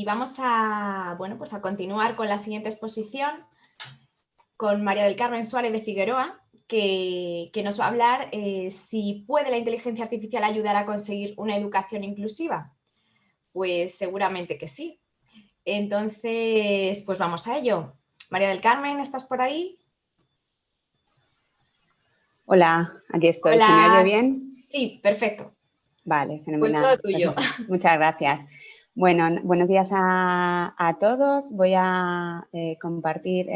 y vamos a, bueno, pues a continuar con la siguiente exposición con María del Carmen Suárez de Figueroa, que nos va a hablar si puede la inteligencia artificial ayudar a conseguir una educación inclusiva. Pues seguramente que sí. Entonces, pues vamos a ello. María del Carmen, ¿estás por ahí? Hola, aquí estoy. ¿Se me oye Hola. bien? Sí, perfecto. Vale, Pues fenomenal. todo Pues tuyo. muchas gracias. Bueno, buenos días a todos. Voy a compartir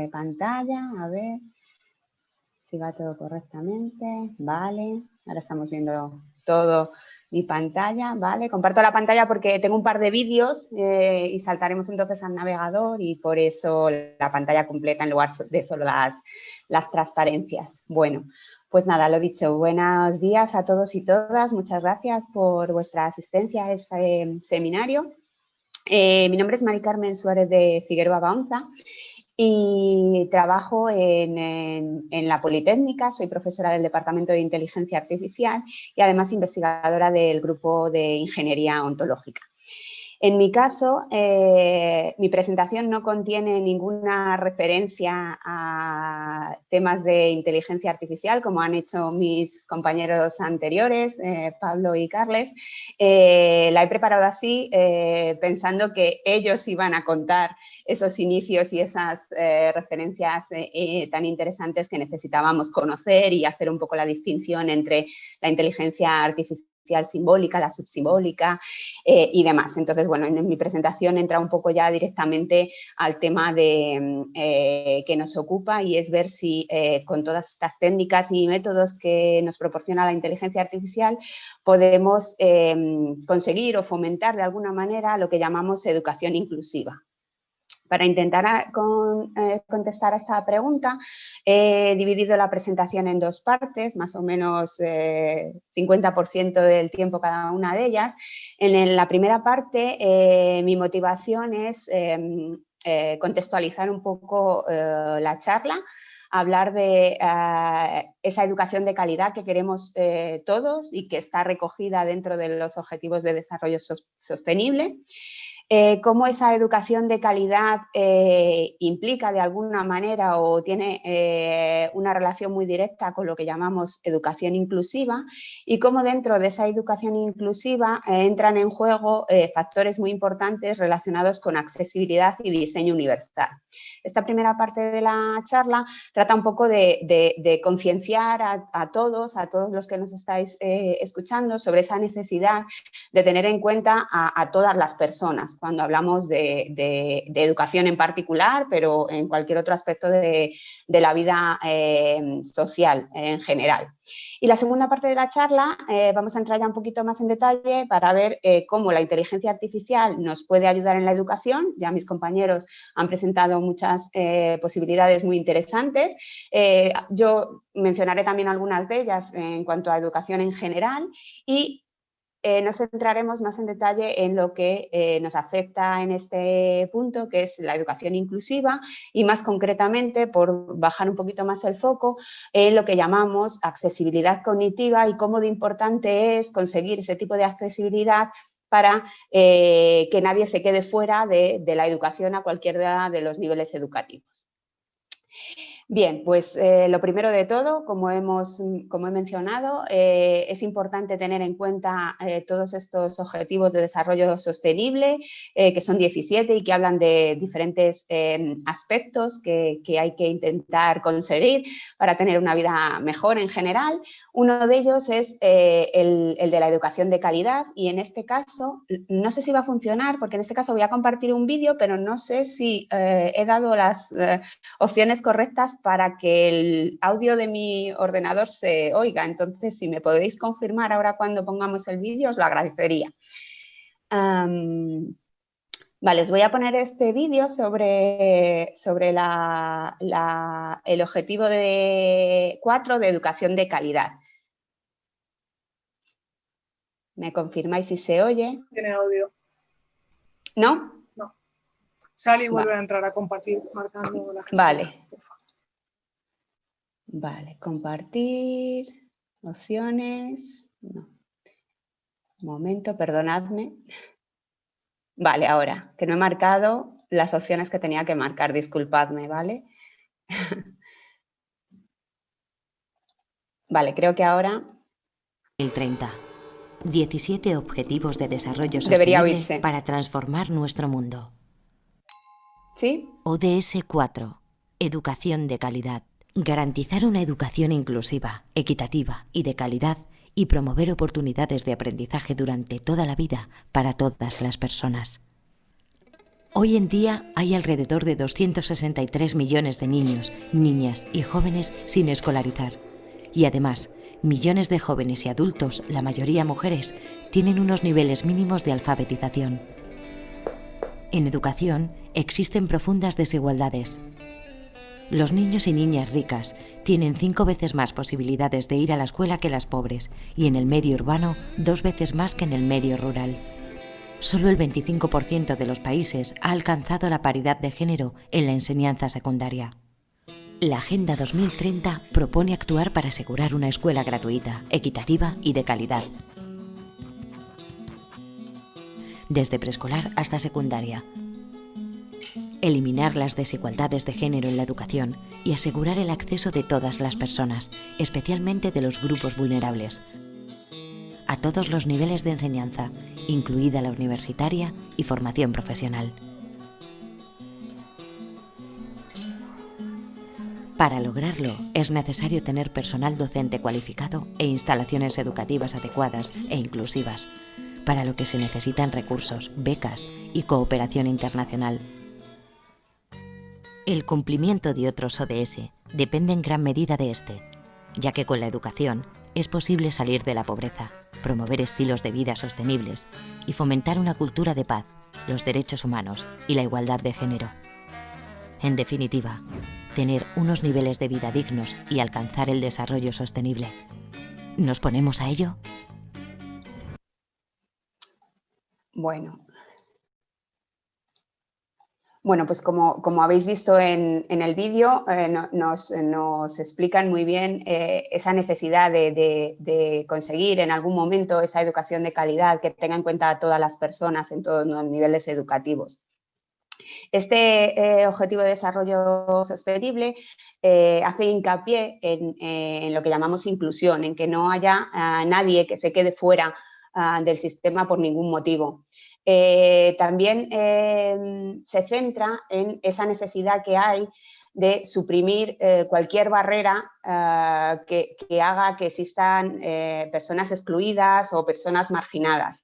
pantalla, a ver si va todo correctamente. Vale, ahora estamos viendo todo mi pantalla, ¿vale? Comparto la pantalla porque tengo un par de vídeos y saltaremos entonces al navegador y por eso la pantalla completa en lugar de solo las transparencias. Bueno, pues nada, lo dicho, buenos días a todos y todas. Muchas gracias por vuestra asistencia a este seminario. Mi nombre es Mari Carmen Suárez de Figueroa Baunza y trabajo en la Politécnica, soy profesora del Departamento de Inteligencia Artificial y además investigadora del grupo de Ingeniería Ontológica. En mi caso, mi presentación no contiene ninguna referencia a temas de inteligencia artificial, como han hecho mis compañeros anteriores, Pablo y Carles. La he preparado así, pensando que ellos iban a contar esos inicios y esas referencias tan interesantes que necesitábamos conocer y hacer un poco la distinción entre la inteligencia artificial simbólica, la subsimbólica y demás. Entonces, bueno, en mi presentación entra un poco ya directamente al tema que nos ocupa y es ver si con todas estas técnicas y métodos que nos proporciona la inteligencia artificial podemos conseguir o fomentar de alguna manera lo que llamamos educación inclusiva. Para intentar contestar a esta pregunta, he dividido la presentación en dos partes, más o menos 50% del tiempo cada una de ellas. En la primera parte, mi motivación es contextualizar un poco la charla, hablar de esa educación de calidad que queremos todos y que está recogida dentro de los Objetivos de Desarrollo Sostenible. Cómo esa educación de calidad implica de alguna manera o tiene una relación muy directa con lo que llamamos educación inclusiva y cómo dentro de esa educación inclusiva entran en juego factores muy importantes relacionados con accesibilidad y diseño universal. Esta primera parte de la charla trata un poco de concienciar a todos los que nos estáis escuchando sobre esa necesidad de tener en cuenta a todas las personas cuando hablamos de educación en particular, pero en cualquier otro aspecto de la vida social en general. Y la segunda parte de la charla vamos a entrar ya un poquito más en detalle para ver cómo la inteligencia artificial nos puede ayudar en la educación. Ya mis compañeros han presentado muchas posibilidades muy interesantes. Yo mencionaré también algunas de ellas en cuanto a educación en general y nos centraremos más en detalle en lo que nos afecta en este punto, que es la educación inclusiva y más concretamente, por bajar un poquito más el foco, en lo que llamamos accesibilidad cognitiva y cómo de importante es conseguir ese tipo de accesibilidad para que nadie se quede fuera de la educación a cualquiera de los niveles educativos. Bien, pues lo primero de todo, como he mencionado, es importante tener en cuenta todos estos objetivos de desarrollo sostenible, que son 17 y que hablan de diferentes aspectos que hay que intentar conseguir para tener una vida mejor en general. Uno de ellos es el de la educación de calidad y en este caso, no sé si va a funcionar, porque en este caso voy a compartir un vídeo, pero no sé si he dado las opciones correctas para que el audio de mi ordenador se oiga. Entonces, si me podéis confirmar ahora cuando pongamos el vídeo, os lo agradecería. Vale, os voy a poner este vídeo sobre el objetivo 4 de educación de calidad. ¿Me confirmáis si se oye? Tiene audio. ¿No? No. Sale y vuelve a entrar a compartir, marcando la gestión. Vale. Vale, compartir, opciones, no. Un momento, perdonadme. Vale, ahora, que no he marcado las opciones que tenía que marcar, disculpadme, ¿vale? Vale, creo que ahora 2030. 17 Objetivos de Desarrollo debería Sostenible oírse. para transformar nuestro mundo. ¿Sí? ODS 4. Educación de calidad. Garantizar una educación inclusiva, equitativa y de calidad y promover oportunidades de aprendizaje durante toda la vida para todas las personas. Hoy en día hay alrededor de 263 millones de niños, niñas y jóvenes sin escolarizar. Y además, millones de jóvenes y adultos, la mayoría mujeres, tienen unos niveles mínimos de alfabetización. En educación existen profundas desigualdades. Los niños y niñas ricas tienen 5 veces más posibilidades de ir a la escuela que las pobres y en el medio urbano 2 veces más que en el medio rural. Solo el 25% de los países ha alcanzado la paridad de género en la enseñanza secundaria. La Agenda 2030 propone actuar para asegurar una escuela gratuita, equitativa y de calidad, desde preescolar hasta secundaria. Eliminar las desigualdades de género en la educación y asegurar el acceso de todas las personas, especialmente de los grupos vulnerables, a todos los niveles de enseñanza, incluida la universitaria y formación profesional. Para lograrlo, es necesario tener personal docente cualificado e instalaciones educativas adecuadas e inclusivas, para lo que se necesitan recursos, becas y cooperación internacional. El cumplimiento de otros ODS depende en gran medida de este, ya que con la educación es posible salir de la pobreza, promover estilos de vida sostenibles y fomentar una cultura de paz, los derechos humanos y la igualdad de género. En definitiva, tener unos niveles de vida dignos y alcanzar el desarrollo sostenible. ¿Nos ponemos a ello? Bueno, pues como habéis visto en el vídeo, nos explican muy bien esa necesidad de conseguir en algún momento esa educación de calidad que tenga en cuenta a todas las personas en todos los niveles educativos. Este Objetivo de Desarrollo Sostenible hace hincapié en lo que llamamos inclusión, en que no haya nadie que se quede fuera del sistema por ningún motivo. También se centra en esa necesidad que hay de suprimir cualquier barrera que haga que existan personas excluidas o personas marginadas.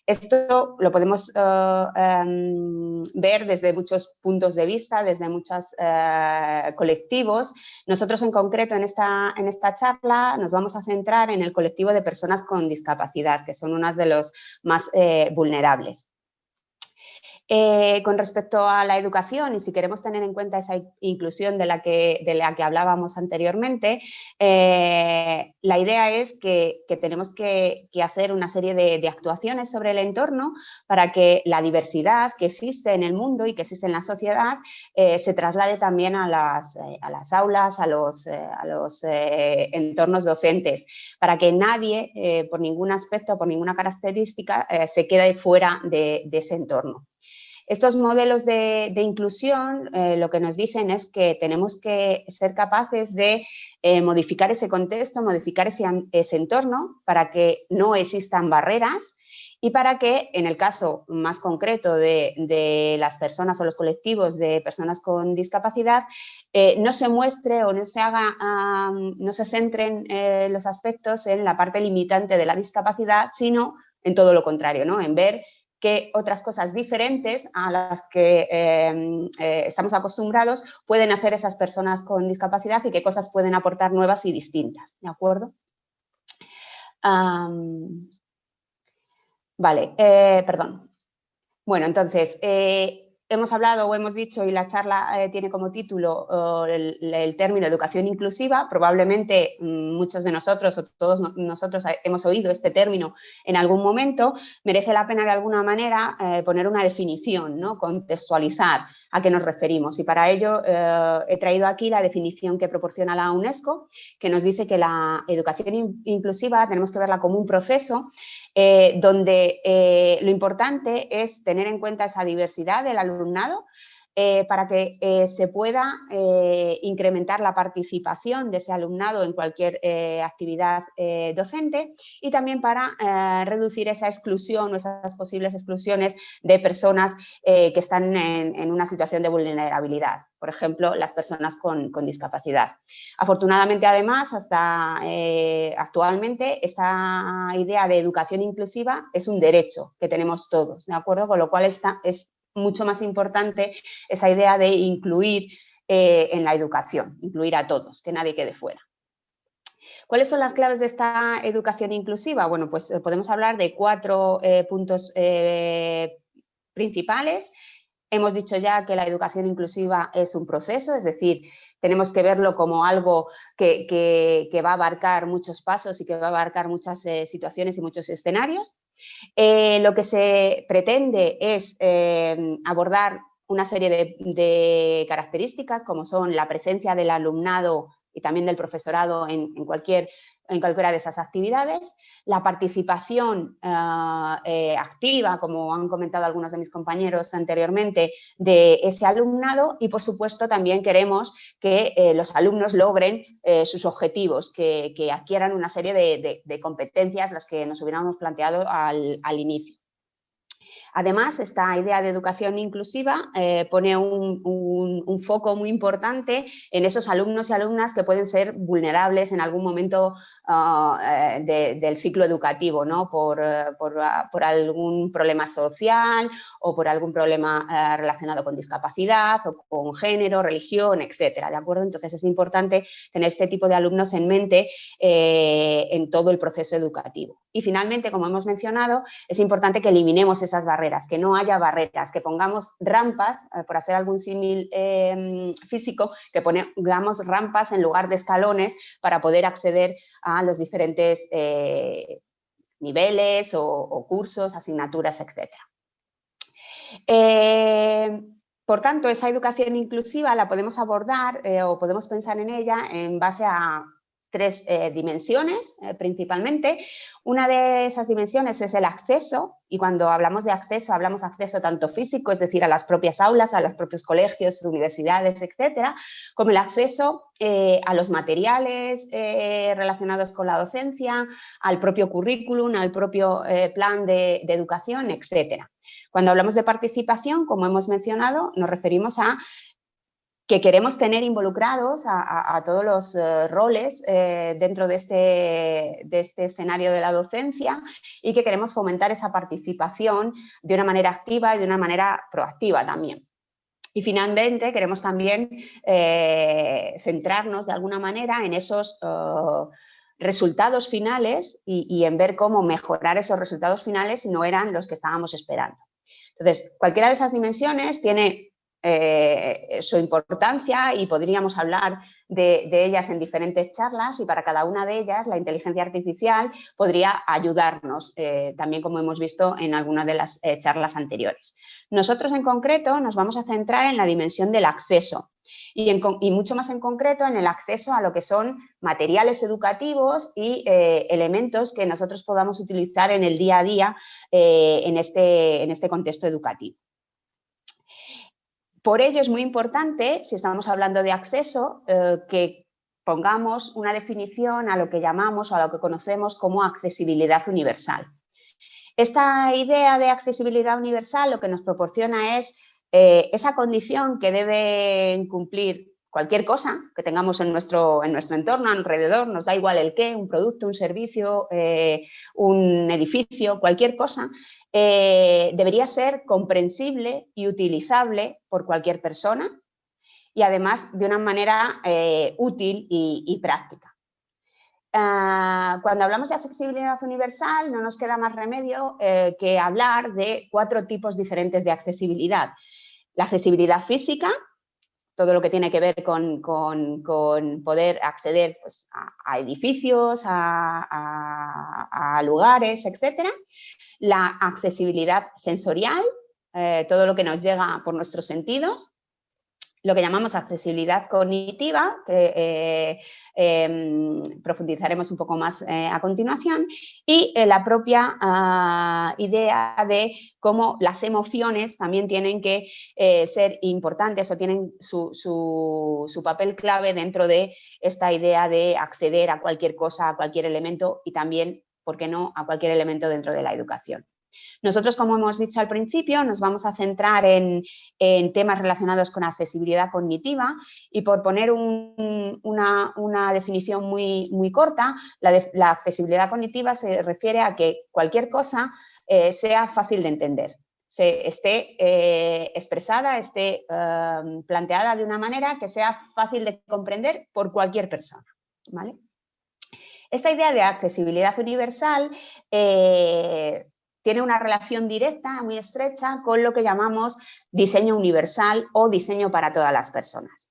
Esto lo podemos ver desde muchos puntos de vista, desde muchos colectivos. Nosotros en concreto en esta charla nos vamos a centrar en el colectivo de personas con discapacidad, que son unas de los más vulnerables. Con respecto a la educación, y si queremos tener en cuenta esa inclusión de la que hablábamos anteriormente, la idea es que tenemos que hacer una serie de actuaciones sobre el entorno para que la diversidad que existe en el mundo y que existe en la sociedad se traslade también a las aulas, a los entornos docentes, para que nadie, por ningún aspecto, por ninguna característica, se quede fuera de ese entorno. Estos modelos de inclusión lo que nos dicen es que tenemos que ser capaces de modificar ese contexto, modificar ese entorno para que no existan barreras y para que, en el caso más concreto de las personas o los colectivos de personas con discapacidad, no se muestre o no se centren los aspectos en la parte limitante de la discapacidad, sino en todo lo contrario, ¿no? En ver qué otras cosas diferentes a las que estamos acostumbrados pueden hacer esas personas con discapacidad y qué cosas pueden aportar nuevas y distintas, ¿de acuerdo? Vale, perdón. Bueno, entonces, hemos hablado o hemos dicho, y la charla tiene como título el término educación inclusiva. Probablemente muchos de nosotros o todos nosotros hemos oído este término en algún momento. Merece la pena de alguna manera poner una definición, ¿no? Contextualizar a qué nos referimos. Y para ello he traído aquí la definición que proporciona la UNESCO, que nos dice que la educación inclusiva tenemos que verla como un proceso donde lo importante es tener en cuenta esa diversidad del alumnado para que se pueda incrementar la participación de ese alumnado en cualquier actividad docente, y también para reducir esa exclusión o esas posibles exclusiones de personas que están en una situación de vulnerabilidad. Por ejemplo, las personas con discapacidad. Afortunadamente, además, hasta actualmente, esta idea de educación inclusiva es un derecho que tenemos todos, ¿de acuerdo? Con lo cual es mucho más importante esa idea de incluir en la educación, incluir a todos, que nadie quede fuera. ¿Cuáles son las claves de esta educación inclusiva? Bueno, pues podemos hablar de 4 puntos principales. Hemos dicho ya que la educación inclusiva es un proceso, es decir, tenemos que verlo como algo que va a abarcar muchos pasos y que va a abarcar muchas situaciones y muchos escenarios. Lo que se pretende es abordar una serie de características, como son la presencia del alumnado y también del profesorado en cualquiera de esas actividades, la participación activa, como han comentado algunos de mis compañeros anteriormente, de ese alumnado, y por supuesto también queremos que los alumnos logren sus objetivos, que adquieran una serie de competencias, las que nos hubiéramos planteado al inicio. Además, esta idea de educación inclusiva pone un foco muy importante en esos alumnos y alumnas que pueden ser vulnerables en algún momento del ciclo educativo, ¿no? Por algún problema social o por algún problema relacionado con discapacidad o con género, religión, etcétera, ¿de acuerdo? Entonces, es importante tener este tipo de alumnos en mente en todo el proceso educativo. Y finalmente, como hemos mencionado, es importante que eliminemos esas barreras, que no haya barreras, que pongamos rampas, por hacer algún símil físico, que pongamos rampas en lugar de escalones para poder acceder a los diferentes niveles o cursos, asignaturas, etc. Por tanto, esa educación inclusiva la podemos abordar o podemos pensar en ella en base a 3 dimensiones principalmente. Una de esas dimensiones es el acceso, y cuando hablamos de acceso tanto físico, es decir, a las propias aulas, a los propios colegios, universidades, etcétera, como el acceso a los materiales relacionados con la docencia, al propio currículum, al propio plan de educación, etcétera. Cuando hablamos de participación, como hemos mencionado, nos referimos a que queremos tener involucrados a todos los roles dentro de este escenario de la docencia, y que queremos fomentar esa participación de una manera activa y de una manera proactiva también. Y finalmente queremos también centrarnos de alguna manera en esos resultados finales y en ver cómo mejorar esos resultados finales si no eran los que estábamos esperando. Entonces, cualquiera de esas dimensiones tiene su importancia y podríamos hablar de ellas en diferentes charlas, y para cada una de ellas la inteligencia artificial podría ayudarnos, también como hemos visto en algunas de las charlas anteriores. Nosotros en concreto nos vamos a centrar en la dimensión del acceso y mucho más en concreto en el acceso a lo que son materiales educativos y elementos que nosotros podamos utilizar en el día a día en este contexto educativo. Por ello es muy importante, si estamos hablando de acceso, que pongamos una definición a lo que llamamos o a lo que conocemos como accesibilidad universal. Esta idea de accesibilidad universal lo que nos proporciona es esa condición que deben cumplir cualquier cosa que tengamos en nuestro entorno, alrededor, nos da igual el qué, un producto, un servicio, un edificio, cualquier cosa, debería ser comprensible y utilizable por cualquier persona, y además de una manera útil y práctica. Cuando hablamos de accesibilidad universal no nos queda más remedio que hablar de 4 tipos diferentes de accesibilidad. la accesibilidad física, todo lo que tiene que ver con poder acceder pues, a edificios, a lugares, etcétera. La accesibilidad sensorial, todo lo que nos llega por nuestros sentidos. Lo que llamamos accesibilidad cognitiva, que profundizaremos un poco más a continuación, y la propia idea de cómo las emociones también tienen que ser importantes o tienen su papel clave dentro de esta idea de acceder a cualquier cosa, a cualquier elemento y también, ¿por qué no?, a cualquier elemento dentro de la educación. Nosotros, como hemos dicho al principio, nos vamos a centrar en temas relacionados con accesibilidad cognitiva y por poner una definición muy corta, la accesibilidad cognitiva se refiere a que cualquier cosa sea fácil de entender, esté expresada, esté planteada de una manera que sea fácil de comprender por cualquier persona, ¿vale? Esta idea de accesibilidad universal tiene una relación directa, muy estrecha, con lo que llamamos diseño universal o diseño para todas las personas.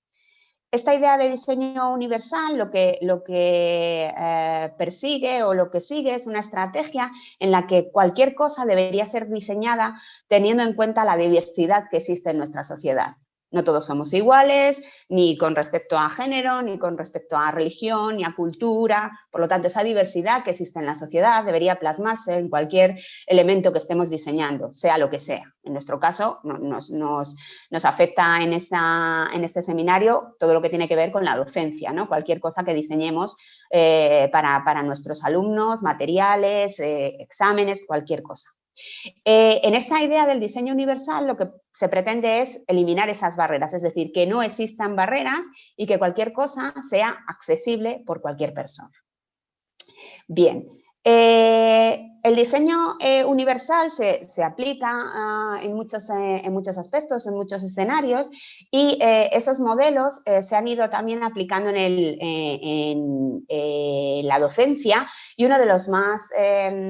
Esta idea de diseño universal lo que persigue o lo que sigue es una estrategia en la que cualquier cosa debería ser diseñada teniendo en cuenta la diversidad que existe en nuestra sociedad. No todos somos iguales, ni con respecto a género, ni con respecto a religión, ni a cultura. Por lo tanto, esa diversidad que existe en la sociedad debería plasmarse en cualquier elemento que estemos diseñando, sea lo que sea. En nuestro caso, nos afecta en este seminario todo lo que tiene que ver con la docencia, ¿no? Cualquier cosa que diseñemos para nuestros alumnos, materiales, exámenes, cualquier cosa. En esta idea del diseño universal lo que se pretende es eliminar esas barreras, es decir, que no existan barreras y que cualquier cosa sea accesible por cualquier persona. Bien, el diseño universal se aplica en muchos aspectos, en muchos escenarios y esos modelos se han ido también aplicando en la docencia y uno de los más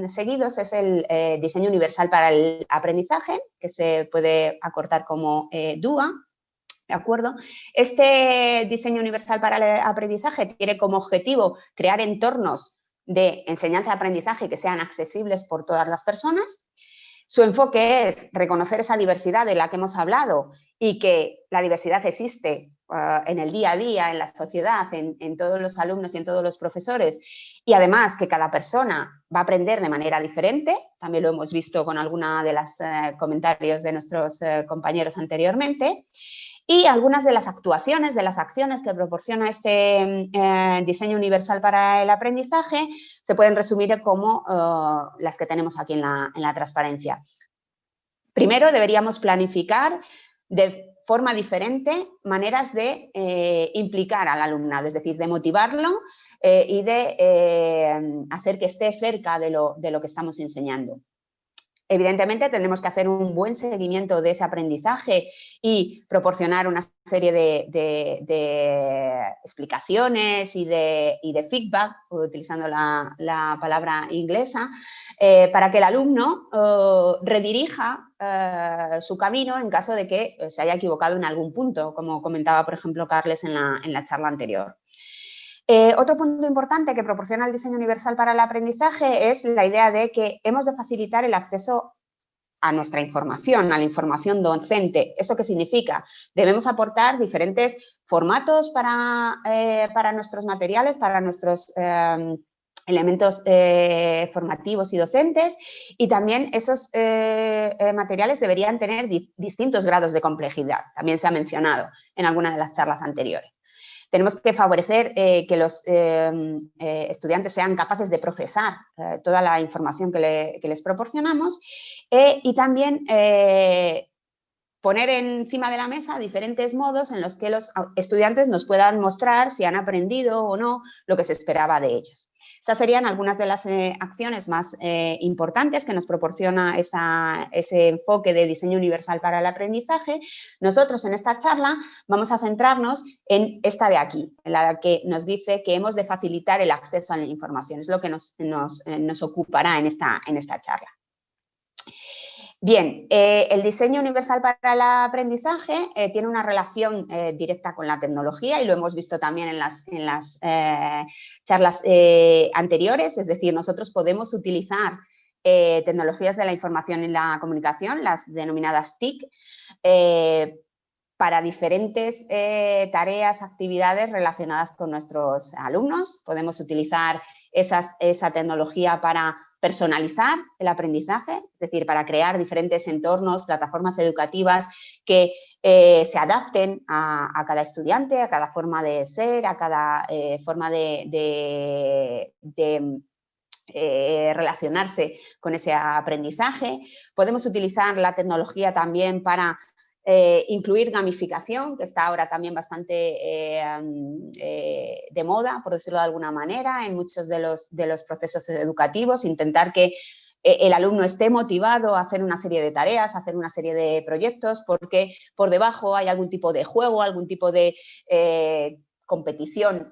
seguidos es el diseño universal para el aprendizaje, que se puede acortar como DUA. ¿De acuerdo? Este diseño universal para el aprendizaje tiene como objetivo crear entornos de enseñanza y aprendizaje que sean accesibles por todas las personas. Su enfoque es reconocer esa diversidad de la que hemos hablado y que la diversidad existe en el día a día, en la sociedad, en todos los alumnos y en todos los profesores y además que cada persona va a aprender de manera diferente. También lo hemos visto con alguna de los comentarios de nuestros compañeros anteriormente. Y algunas de las actuaciones, de las acciones que proporciona este diseño universal para el aprendizaje se pueden resumir como las que tenemos aquí en la transparencia. Primero, deberíamos planificar de forma diferente maneras de implicar al alumnado, es decir, de motivarlo y de hacer que esté cerca de lo que estamos enseñando. Evidentemente, tenemos que hacer un buen seguimiento de ese aprendizaje y proporcionar una serie de explicaciones y de feedback, utilizando la palabra inglesa, para que el alumno redirija su camino en caso de que se haya equivocado en algún punto, como comentaba, por ejemplo, Carles en la charla anterior. Otro punto importante que proporciona el diseño universal para el aprendizaje es la idea de que hemos de facilitar el acceso a nuestra información, a la información docente. ¿Eso qué significa? Debemos aportar diferentes formatos para nuestros materiales, para nuestros elementos formativos y docentes y también esos materiales deberían tener distintos grados de complejidad. También se ha mencionado en alguna de las charlas anteriores. Tenemos que favorecer que los estudiantes sean capaces de procesar toda la información que les proporcionamos y también poner encima de la mesa diferentes modos en los que los estudiantes nos puedan mostrar si han aprendido o no lo que se esperaba de ellos. Estas serían algunas de las acciones más importantes que nos proporciona ese enfoque de diseño universal para el aprendizaje. Nosotros en esta charla vamos a centrarnos en esta de aquí, en la que nos dice que hemos de facilitar el acceso a la información. Es lo que nos ocupará en esta charla. Bien, el diseño universal para el aprendizaje tiene una relación directa con la tecnología y lo hemos visto también en las charlas anteriores, es decir, nosotros podemos utilizar tecnologías de la información y la comunicación, las denominadas TIC, para diferentes tareas, actividades relacionadas con nuestros alumnos. Podemos utilizar esa tecnología para personalizar el aprendizaje, es decir, para crear diferentes entornos, plataformas educativas que se adapten a cada estudiante, a cada forma de ser, a cada forma de relacionarse con ese aprendizaje. Podemos utilizar la tecnología también para incluir gamificación, que está ahora también bastante de moda, por decirlo de alguna manera, en muchos de los procesos educativos, intentar que el alumno esté motivado a hacer una serie de tareas, a hacer una serie de proyectos, porque por debajo hay algún tipo de juego, algún tipo de competición,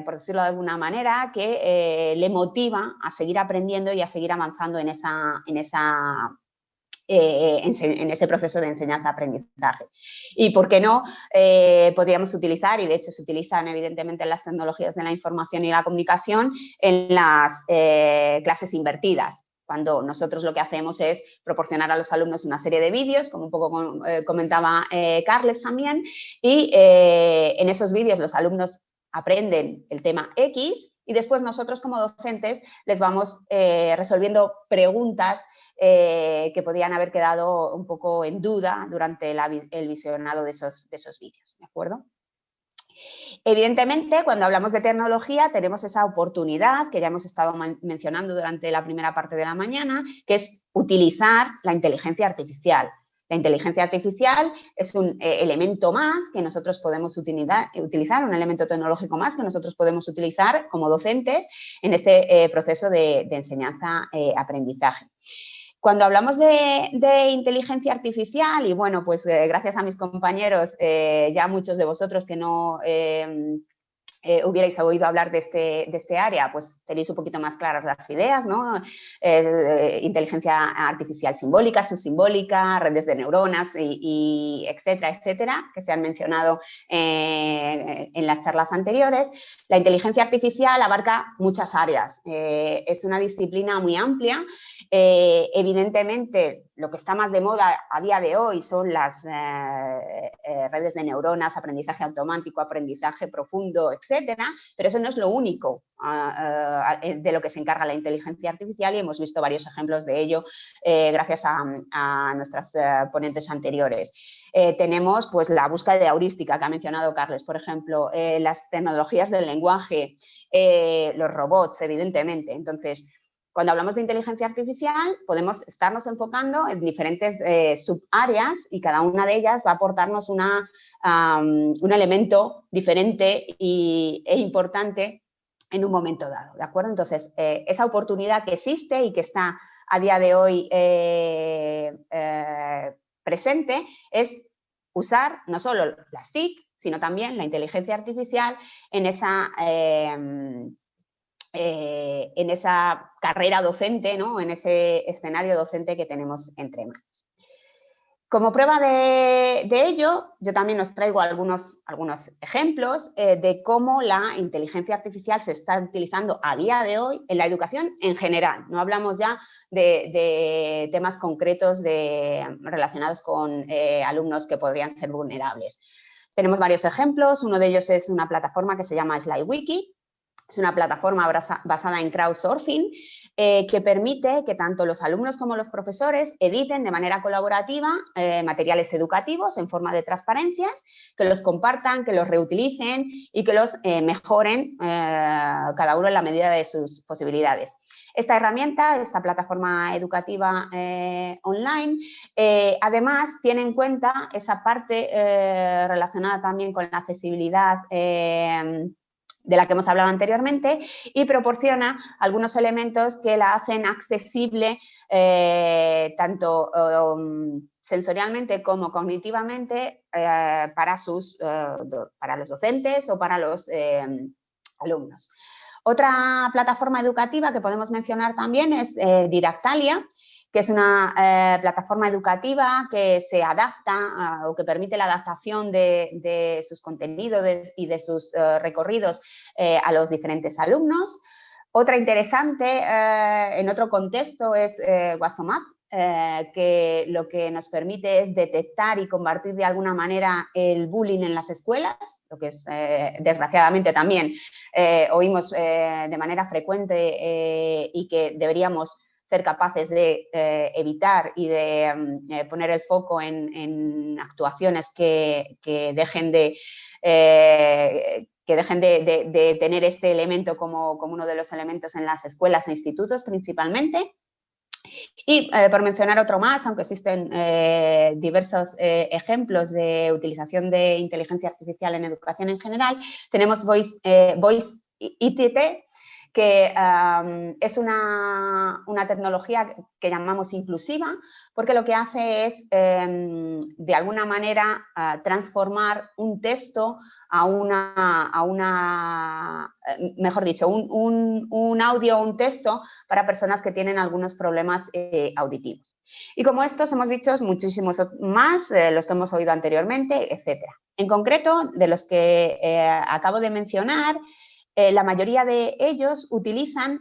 por decirlo de alguna manera, que le motiva a seguir aprendiendo y a seguir avanzando en ese proceso de enseñanza-aprendizaje. Y, ¿por qué no? Podríamos utilizar, y de hecho se utilizan evidentemente en las tecnologías de la información y la comunicación, en las clases invertidas, cuando nosotros lo que hacemos es proporcionar a los alumnos una serie de vídeos, como un poco comentaba Carles también, y en esos vídeos los alumnos aprenden el tema X y después nosotros como docentes les vamos resolviendo preguntas que podían haber quedado un poco en duda durante el visionado de esos vídeos, ¿de acuerdo? Evidentemente, cuando hablamos de tecnología, tenemos esa oportunidad que ya hemos estado mencionando durante la primera parte de la mañana, que es utilizar la inteligencia artificial. La inteligencia artificial es un elemento más que nosotros podemos utilizar, un elemento tecnológico más que nosotros podemos utilizar como docentes en este proceso de enseñanza-aprendizaje. Cuando hablamos de inteligencia artificial, y bueno, pues gracias a mis compañeros, ya muchos de vosotros que no hubierais oído hablar de este área, pues tenéis un poquito más claras las ideas, ¿no? Inteligencia artificial simbólica, subsimbólica, redes de neuronas, y etcétera, etcétera, que se han mencionado en las charlas anteriores. La inteligencia artificial abarca muchas áreas, es una disciplina muy amplia. Evidentemente, lo que está más de moda a día de hoy son las redes de neuronas, aprendizaje automático, aprendizaje profundo, etcétera, pero eso no es lo único de lo que se encarga la inteligencia artificial y hemos visto varios ejemplos de ello gracias a nuestras ponentes anteriores. Tenemos pues la búsqueda de heurística que ha mencionado Carles, por ejemplo, las tecnologías del lenguaje, los robots, evidentemente. Entonces, cuando hablamos de inteligencia artificial, podemos estarnos enfocando en diferentes subáreas y cada una de ellas va a aportarnos un elemento diferente e importante en un momento dado, ¿de acuerdo? Entonces, esa oportunidad que existe y que está a día de hoy presente es usar no solo las TIC, sino también la inteligencia artificial en esa carrera docente, ¿no? En ese escenario docente que tenemos entre manos. Como prueba de ello, yo también os traigo algunos ejemplos de cómo la inteligencia artificial se está utilizando a día de hoy en la educación en general. No hablamos ya de temas concretos relacionados con alumnos que podrían ser vulnerables. Tenemos varios ejemplos. Uno de ellos es una plataforma que se llama SlideWiki. Es una plataforma basada en crowdsourcing que permite que tanto los alumnos como los profesores editen de manera colaborativa materiales educativos en forma de transparencias, que los compartan, que los reutilicen y que los mejoren cada uno en la medida de sus posibilidades. Esta herramienta, esta plataforma educativa online, además tiene en cuenta esa parte relacionada también con la accesibilidad de la que hemos hablado anteriormente y proporciona algunos elementos que la hacen accesible tanto sensorialmente como cognitivamente para los docentes o para los alumnos. Otra plataforma educativa que podemos mencionar también es Didactalia, que es una plataforma educativa que se adapta o que permite la adaptación de sus contenidos y de sus recorridos a los diferentes alumnos. Otra interesante, en otro contexto, es Wasomap, que lo que nos permite es detectar y combatir de alguna manera el bullying en las escuelas, lo que es, desgraciadamente también, oímos de manera frecuente y que deberíamos ser capaces de evitar y de poner el foco en actuaciones que dejen de tener este elemento como uno de los elementos en las escuelas e institutos principalmente. Y por mencionar otro más, aunque existen diversos ejemplos de utilización de inteligencia artificial en educación en general, tenemos Voice ITT, que es una tecnología que llamamos inclusiva, porque lo que hace es, de alguna manera, transformar un texto mejor dicho, un audio o un texto para personas que tienen algunos problemas auditivos. Y como estos hemos dicho muchísimos más, los que hemos oído anteriormente, etcétera. En concreto, de los que acabo de mencionar, la mayoría de ellos utilizan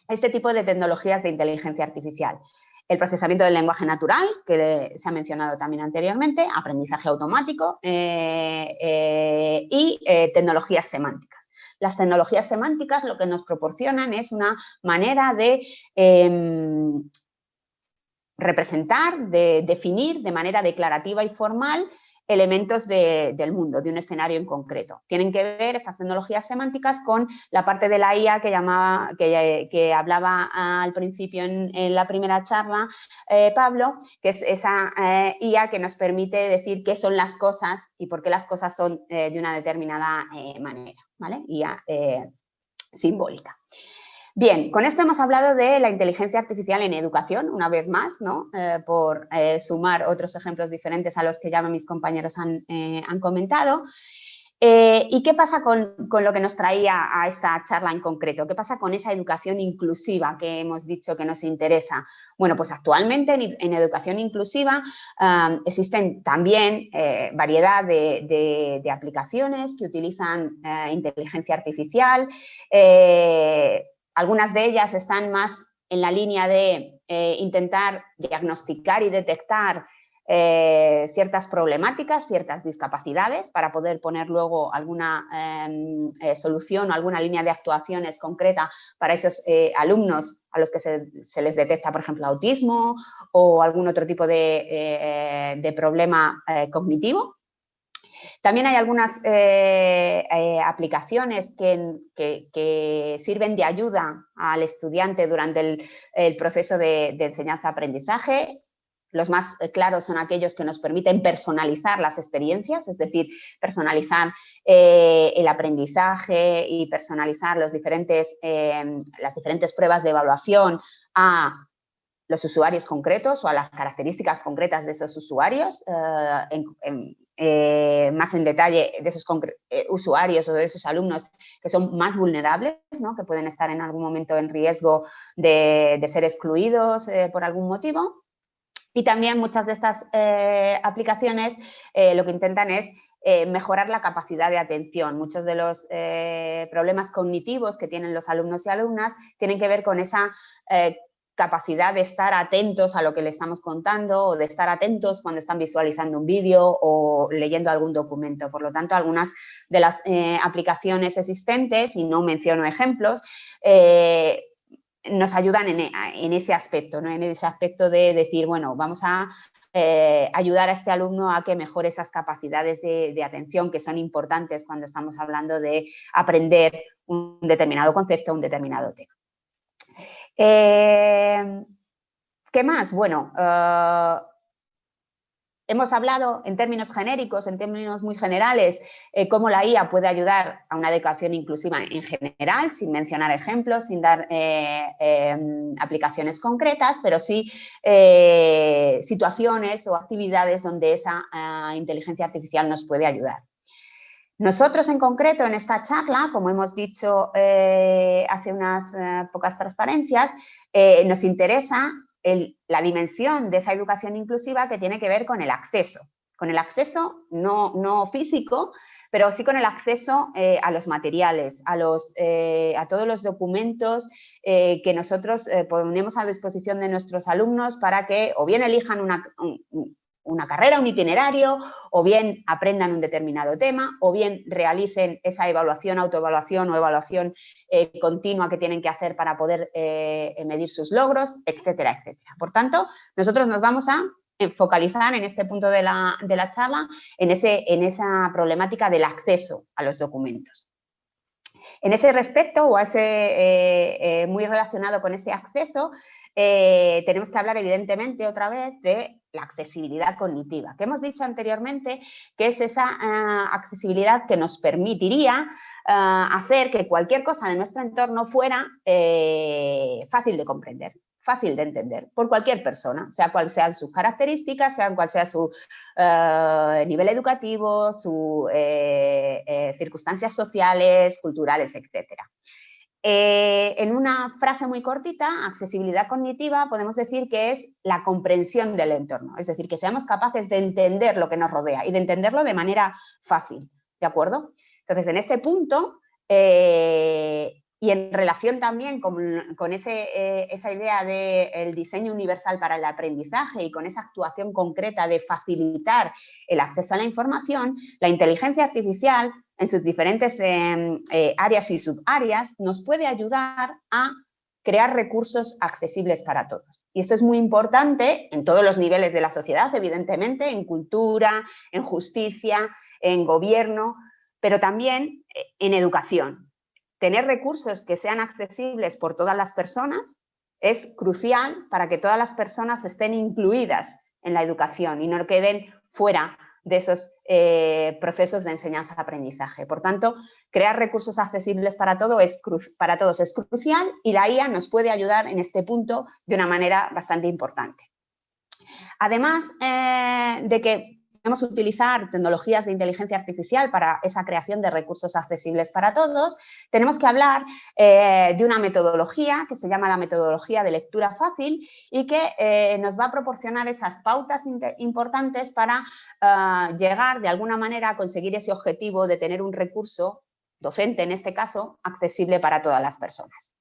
este tipo de tecnologías de inteligencia artificial. El procesamiento del lenguaje natural, que se ha mencionado también anteriormente, aprendizaje automático y tecnologías semánticas. Las tecnologías semánticas lo que nos proporcionan es una manera de representar, de definir de manera declarativa y formal elementos del mundo, de un escenario en concreto. Tienen que ver estas tecnologías semánticas con la parte de la IA que hablaba al principio en la primera charla, Pablo, que es esa IA que nos permite decir qué son las cosas y por qué las cosas son de una determinada manera, ¿vale? IA simbólica. Bien, con esto hemos hablado de la inteligencia artificial en educación, una vez más, ¿no? Por sumar otros ejemplos diferentes a los que ya mis compañeros han comentado. ¿Y qué pasa con lo que nos traía a esta charla en concreto? ¿Qué pasa con esa educación inclusiva que hemos dicho que nos interesa? Bueno, pues actualmente en educación inclusiva existen también variedad de aplicaciones que utilizan inteligencia artificial. Algunas de ellas están más en la línea de intentar diagnosticar y detectar ciertas problemáticas, ciertas discapacidades para poder poner luego alguna solución o alguna línea de actuaciones concreta para esos alumnos a los que se les detecta, por ejemplo, autismo o algún otro tipo de problema cognitivo. También hay algunas aplicaciones que sirven de ayuda al estudiante durante el proceso de enseñanza-aprendizaje. Los más claros son aquellos que nos permiten personalizar las experiencias, es decir, personalizar el aprendizaje y personalizar las diferentes pruebas de evaluación a los usuarios concretos o a las características concretas de esos usuarios, más en detalle de esos usuarios o de esos alumnos que son más vulnerables, ¿no? Que pueden estar en algún momento en riesgo de ser excluidos por algún motivo. Y también muchas de estas aplicaciones lo que intentan es mejorar la capacidad de atención. Muchos de los problemas cognitivos que tienen los alumnos y alumnas tienen que ver con esa capacidad de estar atentos a lo que le estamos contando o de estar atentos cuando están visualizando un vídeo o leyendo algún documento. Por lo tanto, algunas de las aplicaciones existentes, y no menciono ejemplos, nos ayudan en ese aspecto, ¿no? En ese aspecto de decir, bueno, vamos a ayudar a este alumno a que mejore esas capacidades de atención que son importantes cuando estamos hablando de aprender un determinado concepto, un determinado tema. ¿Qué más? Bueno, hemos hablado en términos genéricos, en términos muy generales, cómo la IA puede ayudar a una educación inclusiva en general, sin mencionar ejemplos, sin dar aplicaciones concretas, pero sí situaciones o actividades donde esa inteligencia artificial nos puede ayudar. Nosotros en concreto en esta charla, como hemos dicho hace unas pocas transparencias, nos interesa la dimensión de esa educación inclusiva que tiene que ver con el acceso no físico, pero sí con el acceso a los materiales, a todos los documentos que nosotros ponemos a disposición de nuestros alumnos para que o bien elijan una carrera, un itinerario, o bien aprendan un determinado tema, o bien realicen esa evaluación, autoevaluación o evaluación continua que tienen que hacer para poder medir sus logros, etcétera, etcétera. Por tanto, nosotros nos vamos a focalizar en este punto de la charla en esa problemática del acceso a los documentos. En ese respecto, o muy relacionado con ese acceso, tenemos que hablar evidentemente otra vez de la accesibilidad cognitiva, que hemos dicho anteriormente que es esa accesibilidad que nos permitiría hacer que cualquier cosa de nuestro entorno fuera fácil de comprender, fácil de entender por cualquier persona, sea cual sean sus características, sea cual sea su nivel educativo, sus circunstancias sociales, culturales, etcétera. En una frase muy cortita, accesibilidad cognitiva, podemos decir que es la comprensión del entorno, es decir, que seamos capaces de entender lo que nos rodea y de entenderlo de manera fácil, ¿de acuerdo? Entonces, en este punto, y en relación también con esa idea del diseño universal para el aprendizaje y con esa actuación concreta de facilitar el acceso a la información, la inteligencia artificial en sus diferentes áreas y subáreas nos puede ayudar a crear recursos accesibles para todos. Y esto es muy importante en todos los niveles de la sociedad, evidentemente, en cultura, en justicia, en gobierno, pero también en educación. Tener recursos que sean accesibles por todas las personas es crucial para que todas las personas estén incluidas en la educación y no queden fuera de esos procesos de enseñanza-aprendizaje. Por tanto, crear recursos accesibles para todos es crucial y la IA nos puede ayudar en este punto de una manera bastante importante. Además de que podemos utilizar tecnologías de inteligencia artificial para esa creación de recursos accesibles para todos, tenemos que hablar de una metodología que se llama la metodología de lectura fácil y que nos va a proporcionar esas pautas importantes para llegar de alguna manera a conseguir ese objetivo de tener un recurso docente, en este caso, accesible para todas las personas.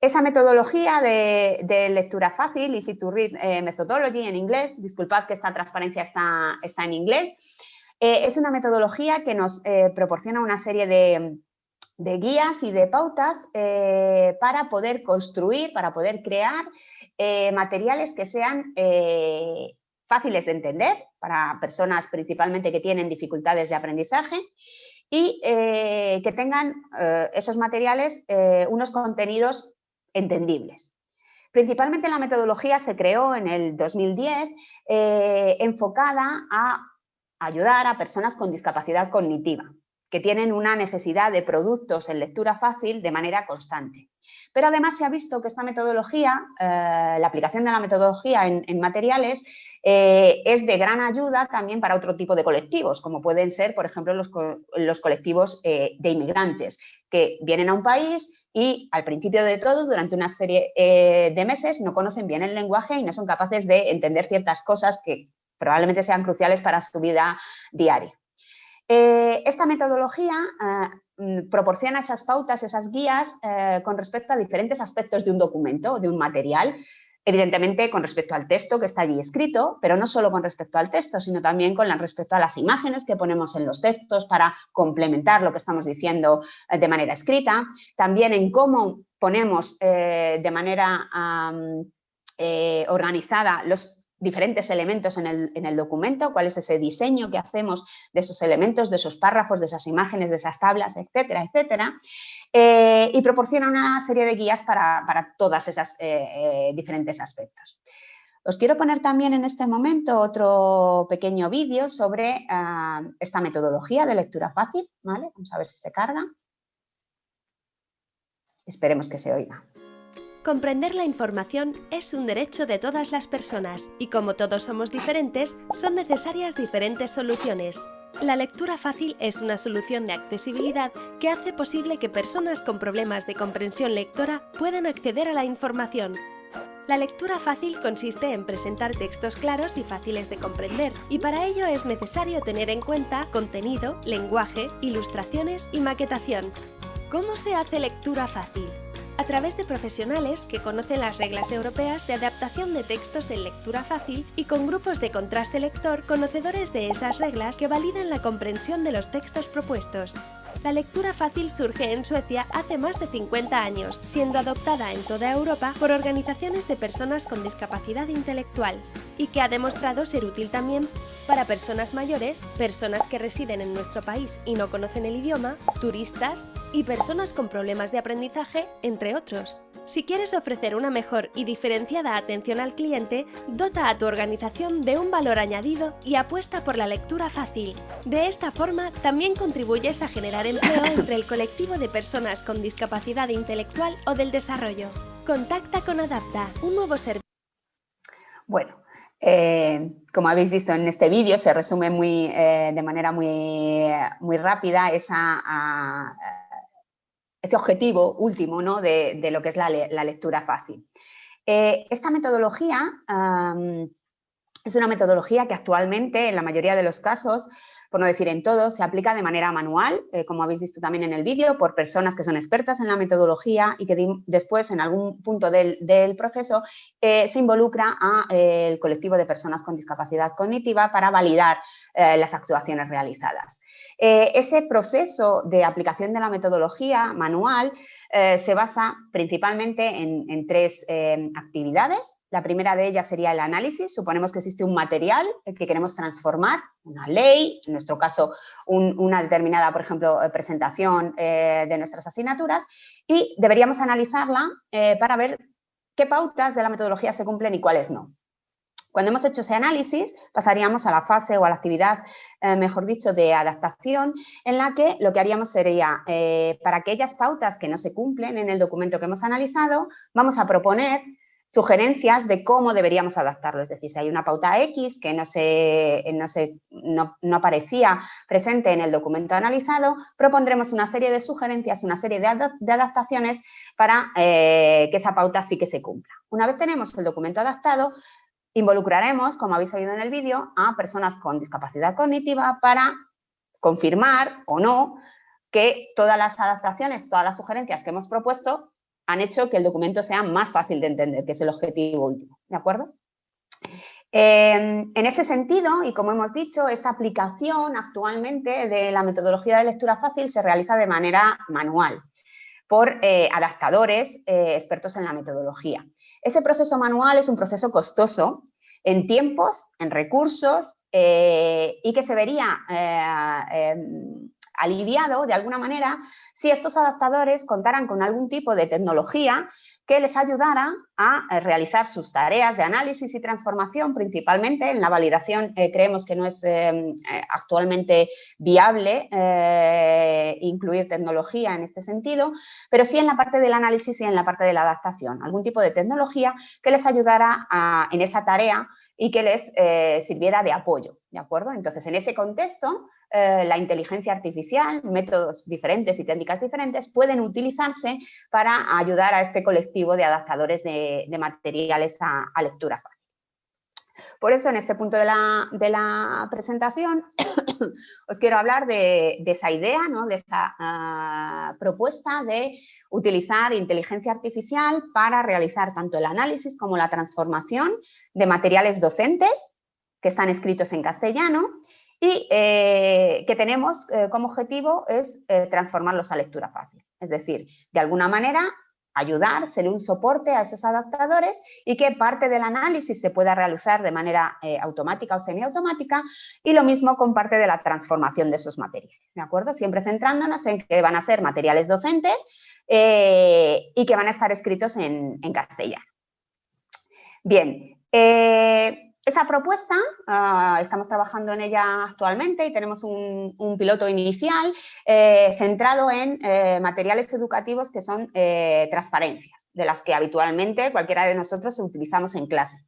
Esa metodología de lectura fácil, Easy to Read Methodology en inglés, disculpad que esta transparencia está en inglés, es una metodología que nos proporciona una serie de guías y de pautas para poder construir, para poder crear materiales que sean fáciles de entender para personas principalmente que tienen dificultades de aprendizaje y que tengan esos materiales unos contenidos entendibles. Principalmente la metodología se creó en el 2010 enfocada a ayudar a personas con discapacidad cognitiva que tienen una necesidad de productos en lectura fácil de manera constante. Pero además se ha visto que esta metodología, la aplicación de la metodología en materiales es de gran ayuda también para otro tipo de colectivos, como pueden ser, por ejemplo, los colectivos de inmigrantes que vienen a un país y al principio de todo, durante una serie de meses, no conocen bien el lenguaje y no son capaces de entender ciertas cosas que probablemente sean cruciales para su vida diaria. Esta metodología proporciona esas pautas, esas guías con respecto a diferentes aspectos de un documento, de un material, evidentemente con respecto al texto que está allí escrito, pero no solo con respecto al texto, sino también con respecto a las imágenes que ponemos en los textos para complementar lo que estamos diciendo de manera escrita, también en cómo ponemos de manera organizada los diferentes elementos en el documento, cuál es ese diseño que hacemos de esos elementos, de esos párrafos, de esas imágenes, de esas tablas, etcétera, etcétera, y proporciona una serie de guías para todas esas diferentes aspectos. Os quiero poner también en este momento otro pequeño vídeo sobre esta metodología de lectura fácil, ¿vale? Vamos a ver si se carga. Esperemos que se oiga. Comprender la información es un derecho de todas las personas y como todos somos diferentes, son necesarias diferentes soluciones. La lectura fácil es una solución de accesibilidad que hace posible que personas con problemas de comprensión lectora puedan acceder a la información. La lectura fácil consiste en presentar textos claros y fáciles de comprender, y para ello es necesario tener en cuenta contenido, lenguaje, ilustraciones y maquetación. ¿Cómo se hace lectura fácil? A través de profesionales que conocen las reglas europeas de adaptación de textos en lectura fácil y con grupos de contraste lector conocedores de esas reglas que validan la comprensión de los textos propuestos. La lectura fácil surge en Suecia hace más de 50 años, siendo adoptada en toda Europa por organizaciones de personas con discapacidad intelectual, y que ha demostrado ser útil también para personas mayores, personas que residen en nuestro país y no conocen el idioma, turistas y personas con problemas de aprendizaje, entre otros. Si quieres ofrecer una mejor y diferenciada atención al cliente, dota a tu organización de un valor añadido y apuesta por la lectura fácil. De esta forma, también contribuyes a generar empleo entre el colectivo de personas con discapacidad intelectual o del desarrollo. Contacta con Adapta, un nuevo servicio. Bueno, como habéis visto en este vídeo, se resume de manera muy rápida ese objetivo último, ¿no?, de lo que es la lectura fácil. Esta metodología es una metodología que actualmente, en la mayoría de los casos, por no decir en todos, se aplica de manera manual, como habéis visto también en el vídeo, por personas que son expertas en la metodología y que después, en algún punto del proceso, se involucra al colectivo de personas con discapacidad cognitiva para validar las actuaciones realizadas. Ese proceso de aplicación de la metodología manual se basa principalmente en tres actividades. La primera de ellas sería el análisis. Suponemos que existe un material que queremos transformar, una ley, en nuestro caso una determinada, por ejemplo, presentación de nuestras asignaturas, y deberíamos analizarla para ver qué pautas de la metodología se cumplen y cuáles no. Cuando hemos hecho ese análisis, pasaríamos a la fase o a la actividad, mejor dicho, de adaptación, en la que lo que haríamos sería, para aquellas pautas que no se cumplen en el documento que hemos analizado, vamos a proponer sugerencias de cómo deberíamos adaptarlo. Es decir, si hay una pauta X que no aparecía presente en el documento analizado, propondremos una serie de sugerencias, una serie de adaptaciones para que esa pauta sí que se cumpla. Una vez tenemos el documento adaptado, involucraremos, como habéis oído en el vídeo, a personas con discapacidad cognitiva para confirmar o no que todas las adaptaciones, todas las sugerencias que hemos propuesto han hecho que el documento sea más fácil de entender, que es el objetivo último, ¿de acuerdo? En ese sentido, y como hemos dicho, esta aplicación actualmente de la metodología de lectura fácil se realiza de manera manual por adaptadores expertos en la metodología. Ese proceso manual es un proceso costoso en tiempos, en recursos y que se vería aliviado de alguna manera si estos adaptadores contaran con algún tipo de tecnología que les ayudara a realizar sus tareas de análisis y transformación, principalmente en la validación. Creemos que no es actualmente viable incluir tecnología en este sentido, pero sí en la parte del análisis y en la parte de la adaptación. Algún tipo de tecnología que les ayudara en esa tarea y que les sirviera de apoyo, ¿de acuerdo? Entonces, en ese contexto, la inteligencia artificial, métodos diferentes y técnicas diferentes pueden utilizarse para ayudar a este colectivo de adaptadores de materiales a lectura fácil. Por eso, en este punto de la presentación, os quiero hablar de esa idea, ¿no?, de esa propuesta de utilizar inteligencia artificial para realizar tanto el análisis como la transformación de materiales docentes que están escritos en castellano y que tenemos como objetivo es transformarlos a lectura fácil. Es decir, de alguna manera ayudar, ser un soporte a esos adaptadores y que parte del análisis se pueda realizar de manera automática o semiautomática, y lo mismo con parte de la transformación de esos materiales, ¿de acuerdo? Siempre centrándonos en que van a ser materiales docentes y que van a estar escritos en castellano. Bien, esa propuesta estamos trabajando en ella actualmente y tenemos un piloto inicial centrado en materiales educativos que son transparencias, de las que habitualmente cualquiera de nosotros utilizamos en clase.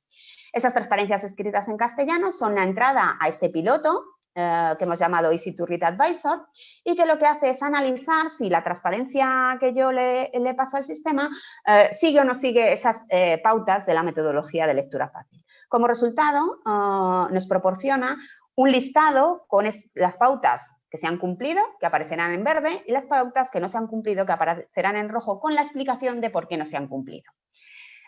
Esas transparencias escritas en castellano son la entrada a este piloto que hemos llamado Easy to Read Advisor, y que lo que hace es analizar si la transparencia que yo le paso al sistema sigue o no sigue esas pautas de la metodología de lectura fácil. Como resultado, nos proporciona un listado con las pautas que se han cumplido, que aparecerán en verde, y las pautas que no se han cumplido, que aparecerán en rojo, con la explicación de por qué no se han cumplido.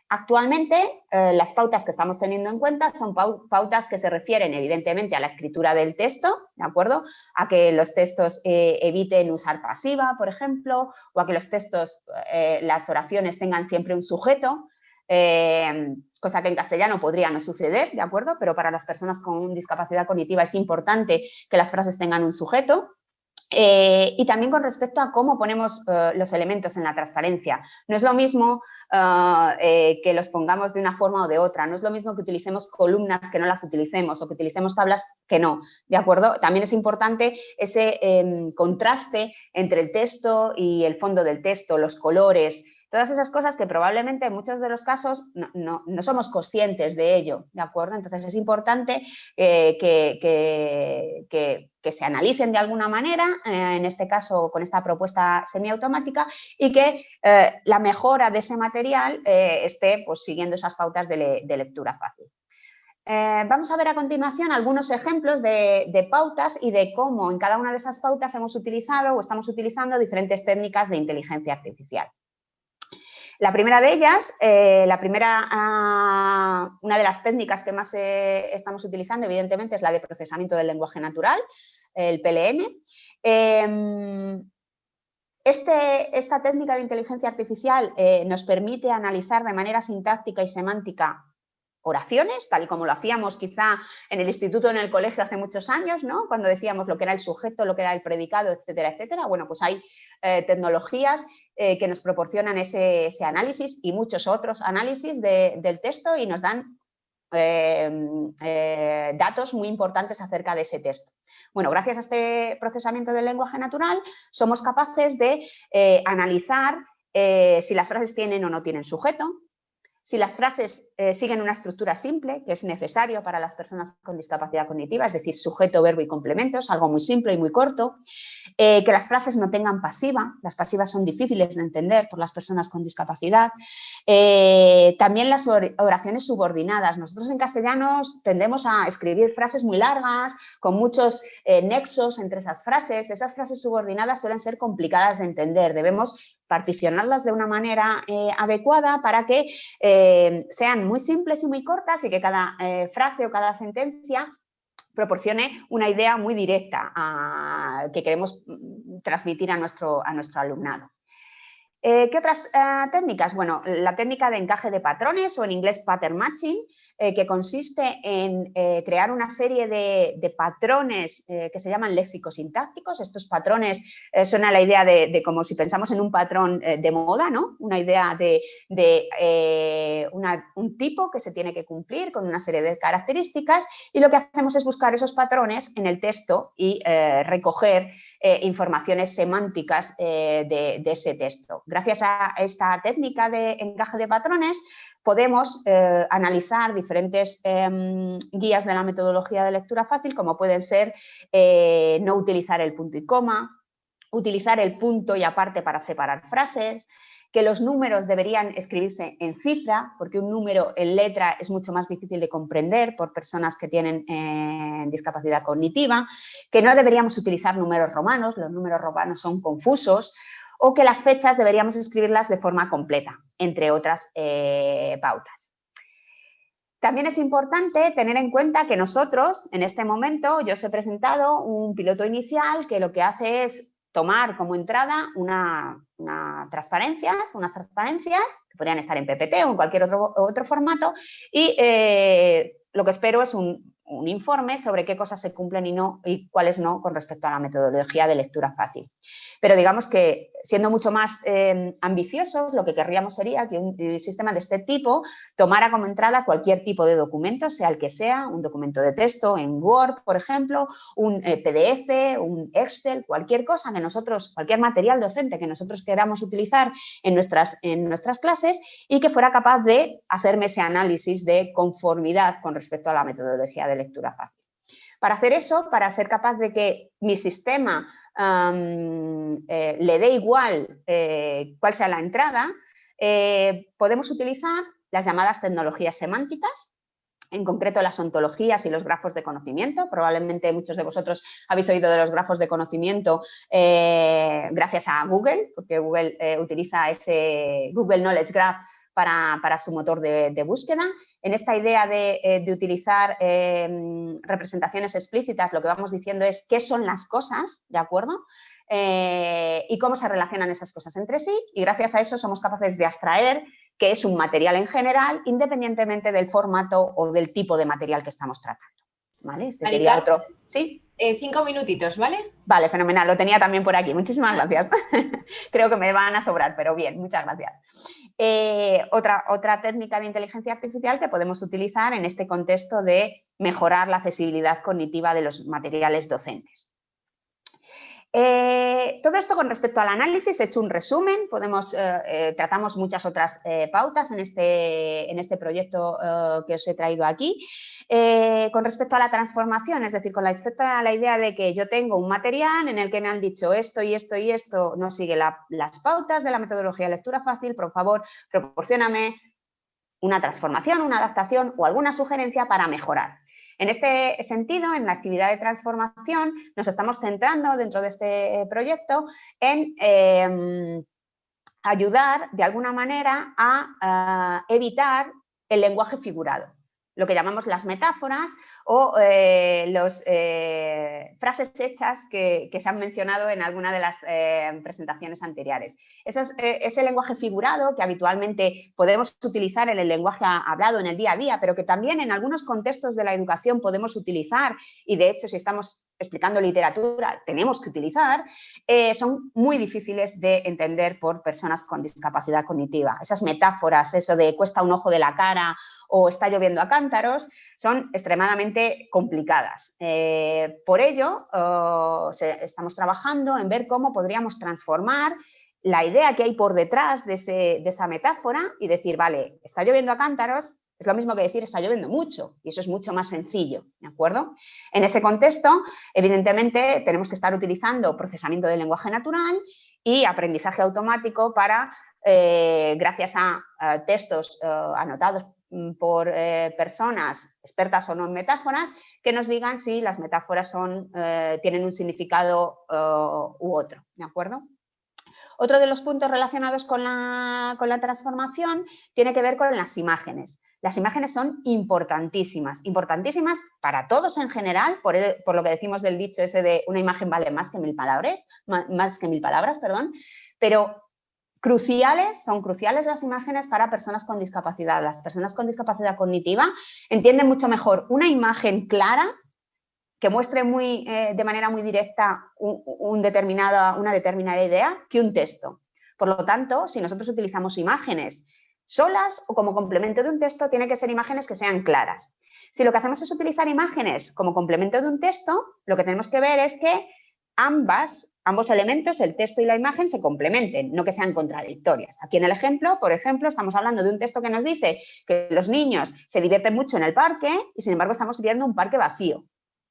Actualmente, las pautas que estamos teniendo en cuenta son pautas que se refieren evidentemente a la escritura del texto, ¿de acuerdo? A que los textos eviten usar pasiva, por ejemplo, o a que los textos, las oraciones tengan siempre un sujeto, cosa que en castellano podría no suceder, ¿de acuerdo? Pero para las personas con discapacidad cognitiva es importante que las frases tengan un sujeto. Y también con respecto a cómo ponemos los elementos en la transparencia. No es lo mismo que los pongamos de una forma o de otra, no es lo mismo que utilicemos columnas que no las utilicemos o que utilicemos tablas que no, ¿de acuerdo? También es importante ese contraste entre el texto y el fondo del texto, los colores, todas esas cosas que probablemente en muchos de los casos no somos conscientes de ello, ¿de acuerdo? Entonces es importante que se analicen de alguna manera, en este caso con esta propuesta semiautomática, y que la mejora de ese material esté pues, siguiendo esas pautas de lectura fácil. Vamos a ver a continuación algunos ejemplos de pautas y de cómo en cada una de esas pautas hemos utilizado o estamos utilizando diferentes técnicas de inteligencia artificial. La primera de ellas, una de las técnicas que más estamos utilizando, evidentemente, es la de procesamiento del lenguaje natural, el PLN. Esta técnica de inteligencia artificial nos permite analizar de manera sintáctica y semántica oraciones, tal y como lo hacíamos quizá en el instituto o en el colegio hace muchos años, ¿no? Cuando decíamos lo que era el sujeto, lo que era el predicado, etcétera, etcétera. Bueno, pues hay tecnologías que nos proporcionan ese análisis y muchos otros análisis del texto y nos dan datos muy importantes acerca de ese texto. Bueno, gracias a este procesamiento del lenguaje natural somos capaces de analizar si las frases tienen o no tienen sujeto, si las frases siguen una estructura simple, que es necesario para las personas con discapacidad cognitiva, es decir, sujeto, verbo y complemento, es algo muy simple y muy corto, que las frases no tengan pasiva, las pasivas son difíciles de entender por las personas con discapacidad, también las oraciones subordinadas. Nosotros en castellano tendemos a escribir frases muy largas, con muchos nexos entre esas frases subordinadas suelen ser complicadas de entender, debemos particionarlas de una manera adecuada para que sean muy simples y muy cortas y que cada frase o cada sentencia proporcione una idea muy directa que queremos transmitir a nuestro alumnado. ¿Qué otras técnicas? Bueno, la técnica de encaje de patrones o en inglés pattern matching, que consiste en crear una serie de patrones que se llaman léxico-sintácticos. Estos patrones suena la idea de como si pensamos en un patrón de moda, ¿no? Una idea de un tipo que se tiene que cumplir con una serie de características y lo que hacemos es buscar esos patrones en el texto y recoger informaciones semánticas de ese texto. Gracias a esta técnica de encaje de patrones podemos analizar diferentes guías de la metodología de lectura fácil, como pueden ser no utilizar el punto y coma, utilizar el punto y aparte para separar frases, que los números deberían escribirse en cifra, porque un número en letra es mucho más difícil de comprender por personas que tienen discapacidad cognitiva, que no deberíamos utilizar números romanos, los números romanos son confusos, o que las fechas deberíamos escribirlas de forma completa, entre otras pautas. También es importante tener en cuenta que nosotros, en este momento, yo os he presentado un piloto inicial que lo que hace es tomar como entrada unas transparencias que podrían estar en PPT o en cualquier otro formato y lo que espero es un informe sobre qué cosas se cumplen y cuáles no con respecto a la metodología de lectura fácil. Pero digamos que siendo mucho más ambiciosos, lo que querríamos sería que un sistema de este tipo tomara como entrada cualquier tipo de documento, sea el que sea, un documento de texto en Word, por ejemplo, un PDF, un Excel, cualquier cosa que cualquier material docente que nosotros queramos utilizar en nuestras clases y que fuera capaz de hacerme ese análisis de conformidad con respecto a la metodología de lectura fácil. Para hacer eso, para ser capaz de que mi sistema le dé igual cuál sea la entrada, podemos utilizar las llamadas tecnologías semánticas, en concreto las ontologías y los grafos de conocimiento. Probablemente muchos de vosotros habéis oído de los grafos de conocimiento gracias a Google, porque Google utiliza ese Google Knowledge Graph para su motor de búsqueda. En esta idea de utilizar representaciones explícitas, lo que vamos diciendo es qué son las cosas, ¿de acuerdo? Y cómo se relacionan esas cosas entre sí, y gracias a eso somos capaces de abstraer qué es un material en general, independientemente del formato o del tipo de material que estamos tratando. ¿Vale? Este sería otro. ¿Sí? 5 minutitos, ¿vale? Vale, fenomenal. Lo tenía también por aquí. Muchísimas gracias. Creo que me van a sobrar, pero bien, muchas gracias. Otra técnica de inteligencia artificial que podemos utilizar en este contexto de mejorar la accesibilidad cognitiva de los materiales docentes. Todo esto con respecto al análisis, he hecho un resumen, tratamos muchas otras pautas en este proyecto que os he traído aquí. Con respecto a la transformación, es decir, con respecto a la idea de que yo tengo un material en el que me han dicho esto y esto y esto no sigue las pautas de la metodología de lectura fácil, por favor, proporcióname una transformación, una adaptación o alguna sugerencia para mejorar. En este sentido, en la actividad de transformación, nos estamos centrando dentro de este proyecto en ayudar de alguna manera a evitar el lenguaje figurado, lo que llamamos las metáforas o las frases hechas que se han mencionado en alguna de las presentaciones anteriores. Ese lenguaje figurado que habitualmente podemos utilizar en el lenguaje hablado en el día a día, pero que también en algunos contextos de la educación podemos utilizar, y de hecho si estamos explicando literatura tenemos que utilizar, son muy difíciles de entender por personas con discapacidad cognitiva. Esas metáforas, eso de cuesta un ojo de la cara o está lloviendo a cántaros, son extremadamente complicadas. Por ello, estamos trabajando en ver cómo podríamos transformar la idea que hay por detrás de esa metáfora y decir, vale, está lloviendo a cántaros, es lo mismo que decir está lloviendo mucho, y eso es mucho más sencillo, ¿de acuerdo? En ese contexto, evidentemente, tenemos que estar utilizando procesamiento del lenguaje natural y aprendizaje automático para, gracias a textos anotados por personas expertas o no en metáforas, que nos digan si las metáforas tienen un significado u otro, ¿de acuerdo? Otro de los puntos relacionados con la transformación tiene que ver con las imágenes. Las imágenes son importantísimas para todos en general, por lo que decimos del dicho ese de una imagen vale más que mil palabras, pero son cruciales las imágenes para personas con discapacidad. Las personas con discapacidad cognitiva entienden mucho mejor una imagen clara que muestre de manera muy directa una determinada idea que un texto. Por lo tanto, si nosotros utilizamos imágenes solas o como complemento de un texto, tienen que ser imágenes que sean claras. Si lo que hacemos es utilizar imágenes como complemento de un texto, lo que tenemos que ver es que ambos elementos, el texto y la imagen, se complementen, no que sean contradictorias. Aquí en el ejemplo, por ejemplo, estamos hablando de un texto que nos dice que los niños se divierten mucho en el parque y, sin embargo, estamos viendo un parque vacío.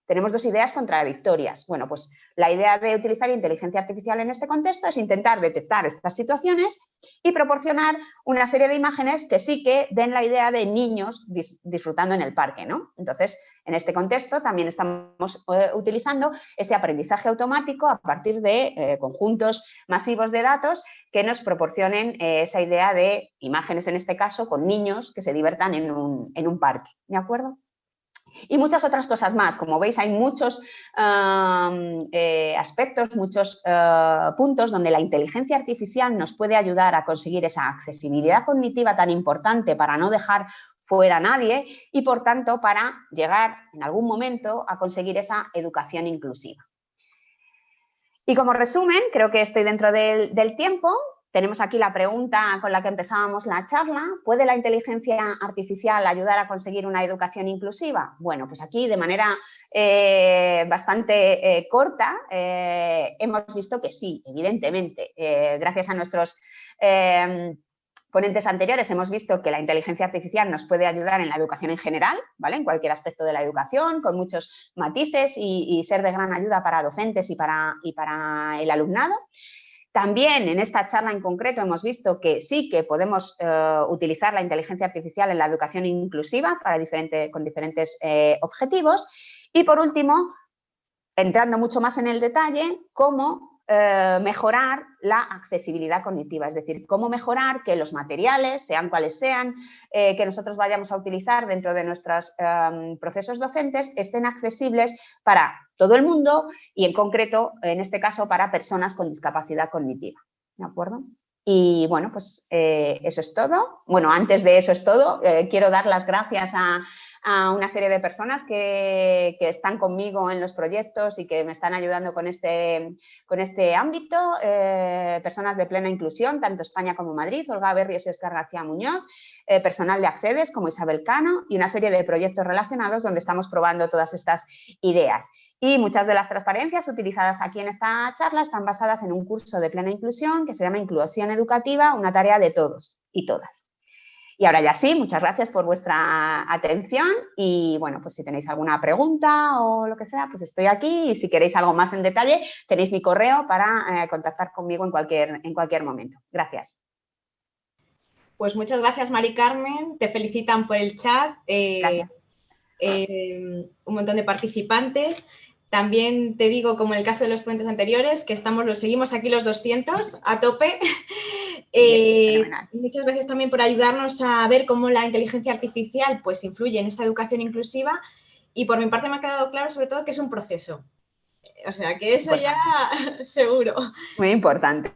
Tenemos dos ideas contradictorias. Bueno, pues la idea de utilizar inteligencia artificial en este contexto es intentar detectar estas situaciones y proporcionar una serie de imágenes que sí que den la idea de niños disfrutando en el parque, ¿no? Entonces, en este contexto también estamos utilizando ese aprendizaje automático a partir de conjuntos masivos de datos que nos proporcionen esa idea de imágenes, en este caso, con niños que se diviertan en un parque, ¿de acuerdo? Y muchas otras cosas más. Como veis, hay muchos aspectos, muchos puntos donde la inteligencia artificial nos puede ayudar a conseguir esa accesibilidad cognitiva tan importante para no dejar fuera a nadie y, por tanto, para llegar en algún momento a conseguir esa educación inclusiva. Y como resumen, creo que estoy dentro del tiempo. Tenemos aquí la pregunta con la que empezábamos la charla. ¿Puede la inteligencia artificial ayudar a conseguir una educación inclusiva? Bueno, pues aquí de manera bastante corta hemos visto que sí, evidentemente. Gracias a nuestros ponentes anteriores hemos visto que la inteligencia artificial nos puede ayudar en la educación en general, ¿vale? En cualquier aspecto de la educación, con muchos matices y ser de gran ayuda para docentes y para el alumnado. También en esta charla en concreto hemos visto que sí que podemos utilizar la inteligencia artificial en la educación inclusiva con diferentes objetivos. Y por último, entrando mucho más en el detalle, cómo mejorar la accesibilidad cognitiva, es decir, cómo mejorar que los materiales, sean cuales sean, que nosotros vayamos a utilizar dentro de nuestros procesos docentes, estén accesibles para todo el mundo y en concreto, en este caso, para personas con discapacidad cognitiva. ¿De acuerdo? Y bueno, pues eso es todo. Bueno, antes de eso es todo, quiero dar las gracias a una serie de personas que están conmigo en los proyectos y que me están ayudando con este ámbito, personas de plena inclusión, tanto España como Madrid, Olga Berrios y Óscar García Muñoz, personal de Accedes como Isabel Cano y una serie de proyectos relacionados donde estamos probando todas estas ideas. Y muchas de las transparencias utilizadas aquí en esta charla están basadas en un curso de plena inclusión que se llama Inclusión Educativa, una tarea de todos y todas. Y ahora ya sí, muchas gracias por vuestra atención y bueno, pues si tenéis alguna pregunta o lo que sea, pues estoy aquí y si queréis algo más en detalle tenéis mi correo para contactar conmigo en cualquier momento. Gracias. Pues muchas gracias, Mari Carmen, te felicitan por el chat, un montón de participantes. También te digo, como en el caso de los ponentes anteriores, que seguimos aquí los 200 a tope. Muchas gracias también por ayudarnos a ver cómo la inteligencia artificial pues, influye en esta educación inclusiva y por mi parte me ha quedado claro sobre todo que es un proceso. O sea, que eso ya seguro. Muy importante.